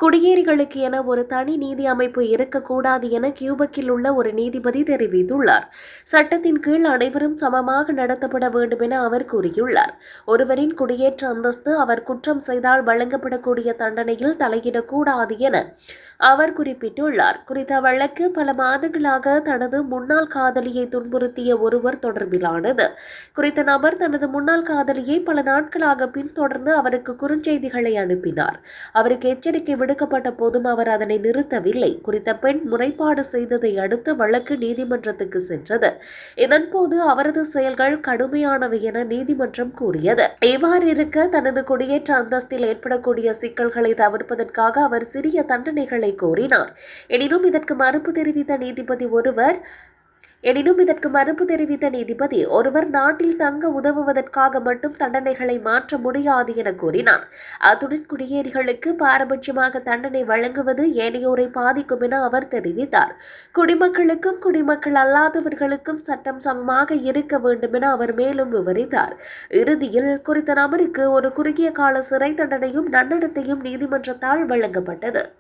குடியேறிகளுக்கு என ஒரு தனி நீதி அமைப்பு இருக்கக்கூடாது என கியூபெக்கில் உள்ள ஒரு நீதிபதி தெரிவித்துள்ளார். சட்டத்தின் கீழ் அனைவரும் சமமாக நடத்தப்பட வேண்டும் என அவர் கூறியுள்ளார். ஒருவரின் குடியேற்ற அந்தஸ்து அவர் குற்றம் செய்தால் வழங்கப்படக்கூடிய தண்டனையில் தலையிடக்கூடாது என அவர் குறிப்பிட்டுள்ளார். குறித்த வழக்கு பல மாதங்களாக தனது முன்னாள் காதலியை துன்புறுத்திய ஒருவர் தொடர்பிலானது. குறித்த நபர் தனது முன்னாள் காதலியை பல நாட்களாக பின்தொடர்ந்து அவருக்கு குறுஞ்செய்திகளை அனுப்பினார். அவருக்கு எச்சரிக்கை விடுக்கப்பட்ட போதும் அவர் அதனை நிறுத்தவில்லை. குறித்த பெண் முறைப்பாடு செய்ததை அடுத்து வழக்கு நீதிமன்றத்துக்கு சென்றது. இதன்போது அவரது செயல்கள் கடுமையானவை என நீதிமன்றம் கூறியது. இவ்வாறு இருக்க தனது குடியேற்ற அந்தஸ்தில் ஏற்படக்கூடிய சிக்கல்களை தவிர்ப்பதற்காக அவர் சிறிய தண்டனைகளை கோரினார். எனினும் இதற்கு மறுப்பு தெரிவித்த நீதிபதி ஒருவர் நாட்டில் தங்க உதவுவதற்காக மட்டும் தண்டனைகளை மாற்ற முடியாது என கூறினார். அத்துடன் குடியேறிகளுக்கு பாரபட்சமாக தண்டனை வழங்குவது ஏனையோரை பாதிக்கும் என அவர் தெரிவித்தார். குடிமக்களுக்கும் குடிமக்கள் அல்லாதவர்களுக்கும் சட்டம் சமமாக இருக்க வேண்டும் என அவர் மேலும் விவரித்தார். இறுதியில் குறித்த நபருக்கு ஒரு குறுகிய கால சிறை தண்டனையும் நன்னடத்தையும் நீதிமன்றத்தால் வழங்கப்பட்டது.